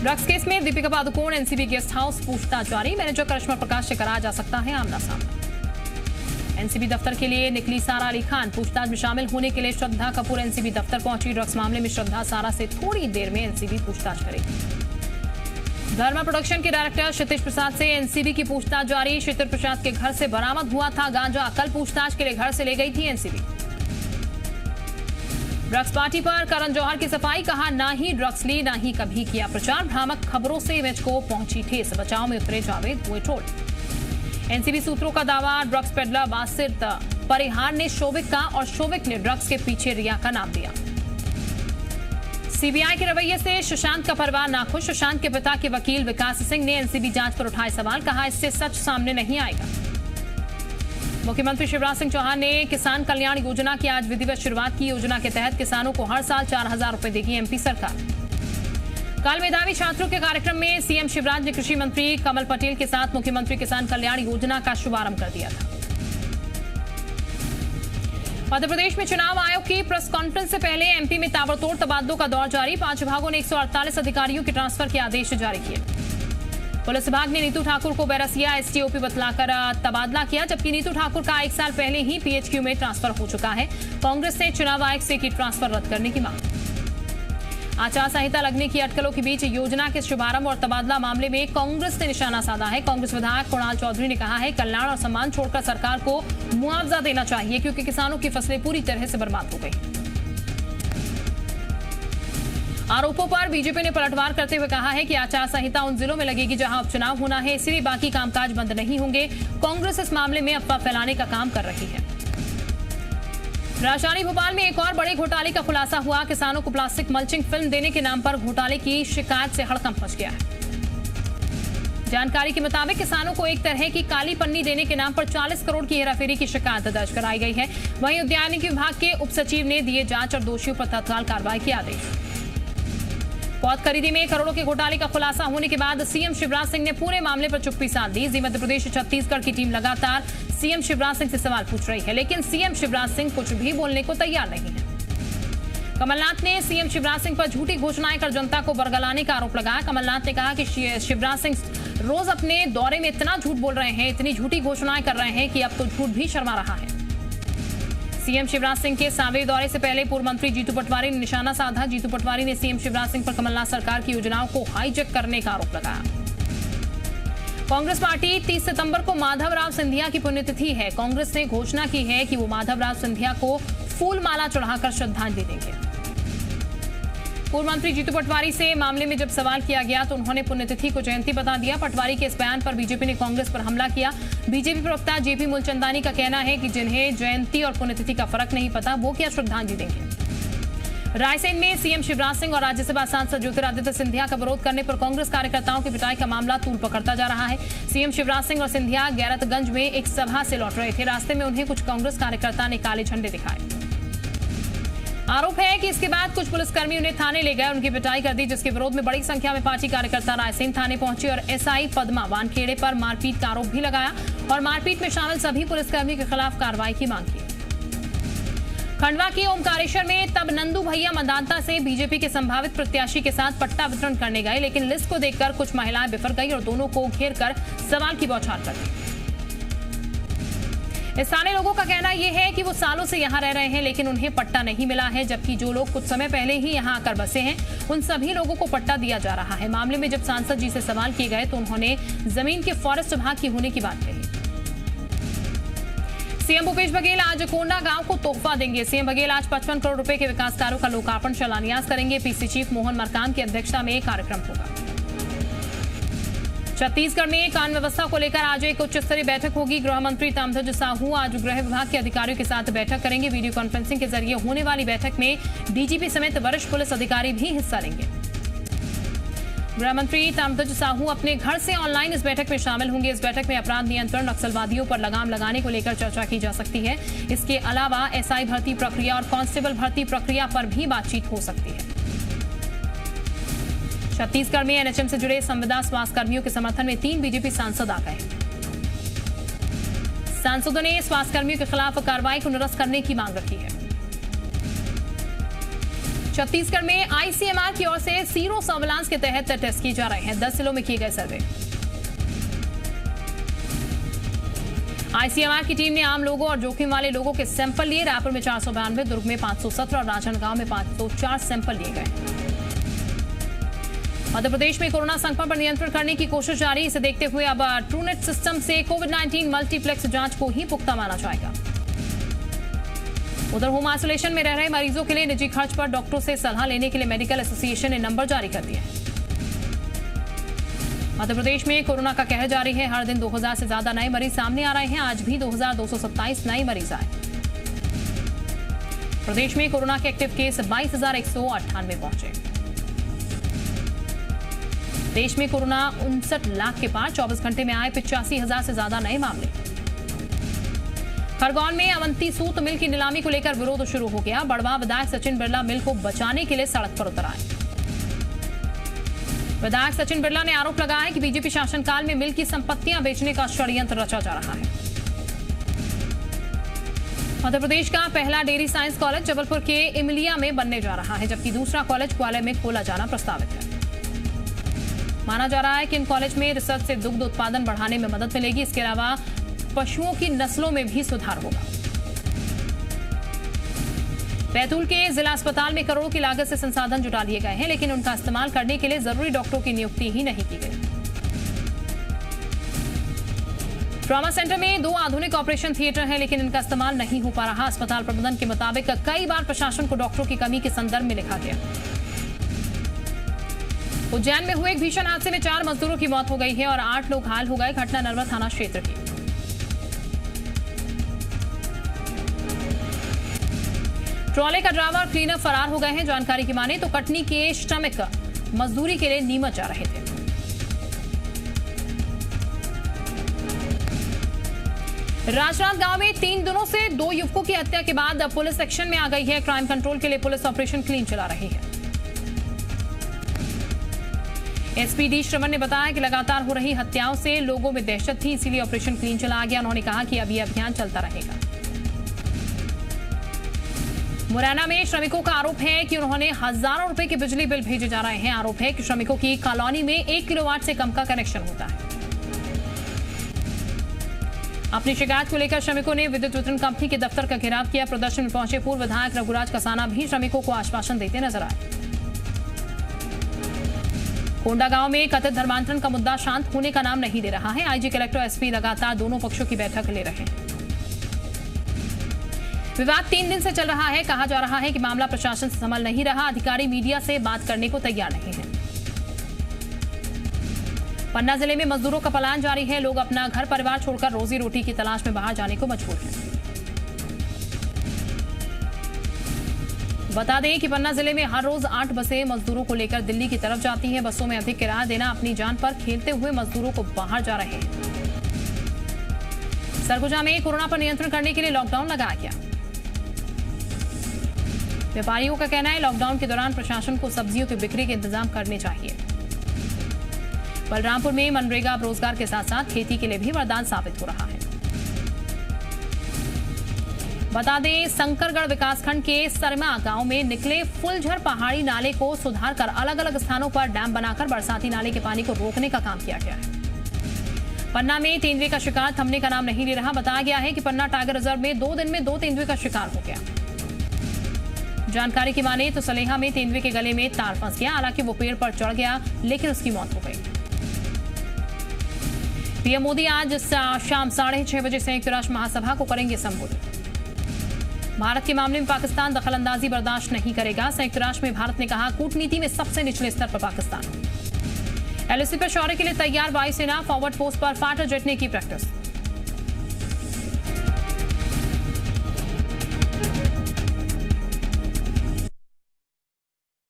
Drugs case में Deepika Padukone NCB guest house पूछताछ जारी। मैनेजर करिश्मा प्रकाश से कराया जा सकता है आमना सामना। एनसीबी दफ्तर के लिए निकली सारा अली खान। पूछताछ में शामिल होने के लिए श्रद्धा कपूर एनसीबी दफ्तर पहुंची। ड्रग्स मामले में श्रद्धा सारा से थोड़ी देर में एनसीबी पूछताछ करेगी। धर्मा प्रोडक्शन के डायरेक्टर क्षितिज प्रसाद से एनसीबी की पूछताछ जारी। क्षितिज प्रसाद के घर से बरामद हुआ था गांजा। कल पूछताछ के लिए घर से ले गई थी एनसीबी। ड्रग्स पार्टी पर करण जौहर की सफाई। कहा ना ही ड्रग्स ली ना ही कभी किया प्रचार। भ्रामक खबरों से इमेज को पहुंची ठेस। बचाव में उतरे जावेद हुए ट्रोल। एनसीबी सूत्रों का दावा ब्रग्स पेडलर बासित परिहार ने शोविक का और शोविक ने ड्रग्स के पीछे रिया का नाम दिया। सीबीआई के रवैये से सुशांत का परिवार नाखुश। सुशांत के पिता के वकील विकास सिंह ने एनसीबी जांच पर उठाए सवाल। कहा इससे सच सामने नहीं आएगा। मुख्यमंत्री शिवराज सिंह चौहान ने किसान कल्याण योजना की आज विधिवत शुरुआत की। योजना के तहत किसानों को हर साल 4,000 रुपए देगी एमपी सरकार। कल मेधावी छात्रों के कार्यक्रम में सीएम शिवराज ने कृषि मंत्री कमल पटेल के साथ मुख्यमंत्री किसान कल्याण योजना का शुभारंभ कर दिया था। मध्य प्रदेश में चुनाव आयोग की प्रेस कॉन्फ्रेंस से पहले एमपी में ताबड़तोड़ तबादलों का दौर जारी। 5 विभागों ने 148 अधिकारियों के ट्रांसफर के आदेश जारी किए। पुलिस विभाग ने नीतू ठाकुर को बैरसिया एसटीओपी बतलाकर तबादला किया, जबकि नीतू ठाकुर का 1 साल पहले ही पीएचक्यू में ट्रांसफर हो चुका है। कांग्रेस ने चुनाव आयोग से की ट्रांसफर रद्द करने की मांग। आचार संहिता लगने की अटकलों के बीच योजना के शुभारंभ और तबादला मामले में कांग्रेस ने निशाना साधा है। कांग्रेस विधायक कुणाल चौधरी ने कहा है कल्याण और सम्मान छोड़कर सरकार को मुआवजा देना चाहिए, क्योंकि किसानों की फसलें पूरी तरह से बर्बाद हो गई। आरोपों पर बीजेपी ने पलटवार करते हुए कहा है कि आचार संहिता उन जिलों में लगेगी जहां उपचुनाव होना है, इसलिए बाकी कामकाज बंद नहीं होंगे। कांग्रेस इस मामले में अफवाह फैलाने का काम कर रही है। राजधानी भोपाल में एक और बड़े घोटाले का खुलासा हुआ। किसानों को प्लास्टिक मल्चिंग फिल्म देने के नाम पर घोटाले की शिकायत से हड़कंप मच गया है। जानकारी के मुताबिक किसानों को एक तरह की काली पन्नी देने के नाम पर 40 करोड़ की हेराफेरी की शिकायत दर्ज कराई गई है। वहीं उद्यानिकी विभाग के उप सचिव ने दिए जांच और दोषियों पर तत्काल कार्रवाई के आदेश। पौध खरीदी में करोड़ों के घोटाले का खुलासा होने के बाद सीएम शिवराज सिंह ने पूरे मामले पर चुप्पी साध दी। जी मध्य प्रदेश छत्तीसगढ़ की टीम लगातार सीएम शिवराज सिंह से सवाल पूछ रही है, लेकिन सीएम शिवराज सिंह कुछ भी बोलने को तैयार नहीं है। कमलनाथ ने सीएम शिवराज सिंह पर झूठी घोषणाएं कर जनता को बरगलाने का आरोप लगाया। कमलनाथ ने कहा कि शिवराज सिंह रोज अपने दौरे में इतना झूठ बोल रहे हैं, इतनी झूठी घोषणाएं कर रहे हैं कि अब तो झूठ भी शर्मा रहा है। सीएम शिवराज सिंह के सांवेर दौरे से पहले पूर्व मंत्री जीतू पटवारी ने निशाना साधा। जीतू पटवारी ने सीएम शिवराज सिंह पर कमलनाथ सरकार की योजनाओं को हाईजैक करने का आरोप लगाया। कांग्रेस पार्टी 30 सितंबर को माधवराव सिंधिया की पुण्यतिथि है। कांग्रेस ने घोषणा की है कि वो माधवराव सिंधिया को फूल माला चढ़ाकर श्रद्धांजलि देंगे। पूर्व मंत्री जीतू पटवारी से मामले में जब सवाल किया गया तो उन्होंने पुण्यतिथि को जयंती बता दिया। पटवारी के इस बयान पर बीजेपी ने कांग्रेस पर हमला किया। बीजेपी प्रवक्ता जेपी मूलचंदानी का कहना है कि जिन्हें जयंती और पुण्यतिथि का फर्क नहीं पता वो क्या श्रद्धांजलि देंगे। रायसेन में सीएम शिवराज सिंह और राज्यसभा सांसद ज्योतिरादित्य सिंधिया का विरोध करने पर कांग्रेस कार्यकर्ताओं की पिटाई का मामला तूल पकड़ता जा रहा है। सीएम शिवराज सिंह और सिंधिया गैरतगंज में एक सभा से लौट रहे थे। रास्ते में उन्हें कुछ कांग्रेस कार्यकर्ता ने काले झंडे दिखाए। आरोप है कि इसके बाद कुछ पुलिसकर्मी उन्हें थाने ले गए, उनकी पिटाई कर दी, जिसके विरोध में बड़ी संख्या में पार्टी कार्यकर्ता रायसेन थाने पहुंचे और एसआई पद्मा वानखेड़े पर मारपीट का आरोप भी लगाया और मारपीट में शामिल सभी पुलिसकर्मी के खिलाफ कार्रवाई की मांग की। खंडवा के ओमकारेश्वर में तब नंदू भैया मंदाता से बीजेपी के संभावित प्रत्याशी के साथ पट्टा वितरण करने गए, लेकिन लिस्ट को देखकर कुछ महिलाएं बिफर गई और दोनों को घेर कर सवाल की बौछार कर दी। स्थानीय लोगों का कहना यह है कि वो सालों से यहाँ रह रहे हैं, लेकिन उन्हें पट्टा नहीं मिला है, जबकि जो लोग कुछ समय पहले ही यहाँ आकर बसे हैं उन सभी लोगों को पट्टा दिया जा रहा है। मामले में जब सांसद जी से सवाल किए गए तो उन्होंने जमीन के फॉरेस्ट विभाग की होने की बात कही। सीएम भूपेश बघेल आज कोंडा गांव को तोहफा देंगे। सीएम बघेल आज 55 करोड़ रुपए के विकास कार्यों का लोकार्पण शिलान्यास करेंगे। पीसी चीफ मोहन मरकाम की अध्यक्षता में कार्यक्रम होगा। छत्तीसगढ़ में कानून व्यवस्था को लेकर आज एक उच्च स्तरीय बैठक होगी। गृह मंत्री ताम्रध्वज साहू आज गृह विभाग के अधिकारियों के साथ बैठक करेंगे। वीडियो कॉन्फ्रेंसिंग के जरिए होने वाली बैठक में डीजीपी समेत वरिष्ठ पुलिस अधिकारी भी हिस्सा लेंगे। गृह मंत्री ताम्रध्वज साहू अपने घर से ऑनलाइन इस बैठक में शामिल होंगे। इस बैठक में अपराध नियंत्रण, नक्सलवादियों पर लगाम लगाने को लेकर चर्चा की जा सकती है। इसके अलावा एसआई भर्ती प्रक्रिया और कांस्टेबल भर्ती प्रक्रिया पर भी बातचीत हो सकती है। छत्तीसगढ़ में एनएचएम से जुड़े संविदा स्वास्थ्य कर्मियों के समर्थन में 3 बीजेपी सांसद आ गए। सांसदों ने स्वास्थ्य कर्मियों के खिलाफ कार्रवाई को निरस्त करने की मांग रखी है। छत्तीसगढ़ में आईसीएमआर की ओर से सीरो सर्विलांस के तहत टेस्ट किए जा रहे हैं। 10 जिलों में किए गए सर्वे। आईसीएमआर की टीम ने आम लोगों और जोखिम वाले लोगों के सैंपल लिए। रायपुर में 492, दुर्ग में 517 और राजनांदगांव में 504 सैंपल लिए गए। मध्य प्रदेश में कोरोना संक्रमण पर नियंत्रण करने की कोशिश जारी। इसे देखते हुए अब ट्रूनेट सिस्टम से कोविड-19 मल्टीप्लेक्स जांच को ही पुख्ता माना जाएगा। उधर होम आइसोलेशन में रह रहे मरीजों के लिए निजी खर्च पर डॉक्टरों से सलाह लेने के लिए मेडिकल एसोसिएशन ने नंबर जारी कर दिया है। मध्य प्रदेश में कोरोना का कहर जारी है। हर दिन 2000 से ज्यादा नए मरीज सामने आ रहे हैं। आज भी 2227 नए मरीज आए। प्रदेश में कोरोना के एक्टिव केस 22,198 पहुंचे। देश में कोरोना 59 लाख के पार। 24 घंटे में आए 85,000 से ज्यादा नए मामले। खरगोन में अवंती सूत मिल की नीलामी को लेकर विरोध शुरू हो गया। बड़वा विधायक सचिन बिरला मिल को बचाने के लिए सड़क पर उतर आए। विधायक सचिन बिरला ने आरोप लगाया कि बीजेपी शासनकाल में मिल की संपत्तियां बेचने का षड्यंत्र रचा जा रहा है। मध्य प्रदेश का पहला डेयरी साइंस कॉलेज जबलपुर के इमलिया में बनने जा रहा है, जबकि दूसरा कॉलेज ग्वालियर में खोला जाना प्रस्तावित है। माना जा रहा है कि इन कॉलेज में रिसर्च से दुग्ध उत्पादन बढ़ाने में मदद मिलेगी। इसके अलावा पशुओं की नस्लों में भी सुधार होगा। बैतूल के जिला अस्पताल में करोड़ों की लागत से संसाधन जुटा लिए गए हैं, लेकिन उनका इस्तेमाल करने के लिए जरूरी डॉक्टरों की नियुक्ति ही नहीं की गई। ट्रॉमा सेंटर में 2 आधुनिक ऑपरेशन थिएटर हैं, लेकिन इनका इस्तेमाल नहीं हो पा रहा। अस्पताल प्रबंधन के मुताबिक कई बार प्रशासन को डॉक्टरों की कमी के संदर्भ में लिखा गया। उज्जैन में हुए एक भीषण हादसे में 4 मजदूरों की मौत हो गई है और 8 लोग घायल हो गए। घटना नरवा थाना क्षेत्र की। ट्रॉले का ड्राइवर क्लीनर फरार हो गए हैं। जानकारी की माने तो कटनी के श्रमिक मजदूरी के लिए नीमच जा रहे थे। राजनांदगांव में 3 दिनों से 2 युवकों की हत्या के बाद पुलिस एक्शन में आ गई है। क्राइम कंट्रोल के लिए पुलिस ऑपरेशन क्लीन चला रही है। एसपी डी श्रवण ने बताया कि लगातार हो रही हत्याओं से लोगों में दहशत थी, इसीलिए ऑपरेशन क्लीन चलाया गया। उन्होंने कहा कि अब यह अभियान चलता रहेगा। मुरैना में श्रमिकों का आरोप है कि उन्होंने हजारों रुपए के बिजली बिल भेजे जा रहे हैं। आरोप है कि श्रमिकों की कॉलोनी में 1 किलोवाट से कम का कनेक्शन होता है। अपनी शिकायत को लेकर श्रमिकों ने विद्युत वितरण कंपनी के दफ्तर का घेराव किया। प्रदर्शन में पहुंचे पूर्व विधायक रघुराज कसाना भी श्रमिकों को आश्वासन देते नजर आए। कोंडागांव में कथित धर्मांतरण का मुद्दा शांत होने का नाम नहीं ले रहा है। आईजी, कलेक्टर, एसपी लगातार दोनों पक्षों की बैठक ले रहे हैं। विवाद 3 दिन से चल रहा है। कहा जा रहा है कि मामला प्रशासन से संभल नहीं रहा। अधिकारी मीडिया से बात करने को तैयार नहीं है। पन्ना जिले में मजदूरों का पलायन जारी है। लोग अपना घर परिवार छोड़कर रोजी रोटी की तलाश में बाहर जाने को मजबूर हैं। बता दें कि पन्ना जिले में हर रोज 8 बसें मजदूरों को लेकर दिल्ली की तरफ जाती हैं। बसों में अधिक किराया देना अपनी जान पर खेलते हुए मजदूरों को बाहर जा रहे हैं। सरगुजा में कोरोना पर नियंत्रण करने के लिए लॉकडाउन लगाया गया। व्यापारियों का कहना है लॉकडाउन के दौरान प्रशासन को सब्जियों की बिक्री के इंतजाम करने चाहिए। बलरामपुर में मनरेगा अब रोजगार के साथ साथ खेती के लिए भी वरदान साबित हो रहा है। बता दें, शंकरगढ़ विकासखंड के सरमा गांव में निकले फुलझर पहाड़ी नाले को सुधारकर अलग अलग स्थानों पर डैम बनाकर बरसाती नाले के पानी को रोकने का काम किया गया है। पन्ना में तेंदुए का शिकार थमने का नाम नहीं ले रहा। बताया गया है कि पन्ना टाइगर रिजर्व में 2 दिन में 2 तेंदुए का शिकार हो गया। जानकारी की माने तो सलेहा में तेंदुए के गले में तार फंस गया। हालांकि वो पेड़ पर चढ़ गया, लेकिन उसकी मौत हो गई। पीएम मोदी आज शाम 6:30 बजे संयुक्त राष्ट्र महासभा को करेंगे संबोधित। भारत के मामले में पाकिस्तान दखलंदाजी बर्दाश्त नहीं करेगा। संयुक्त राष्ट्र में भारत ने कहा कूटनीति में सबसे निचले स्तर पर पाकिस्तान। एलओसी पर शौर्य के लिए तैयार वायुसेना। फॉरवर्ड पोस्ट पर फाइटर जेट ने की प्रैक्टिस।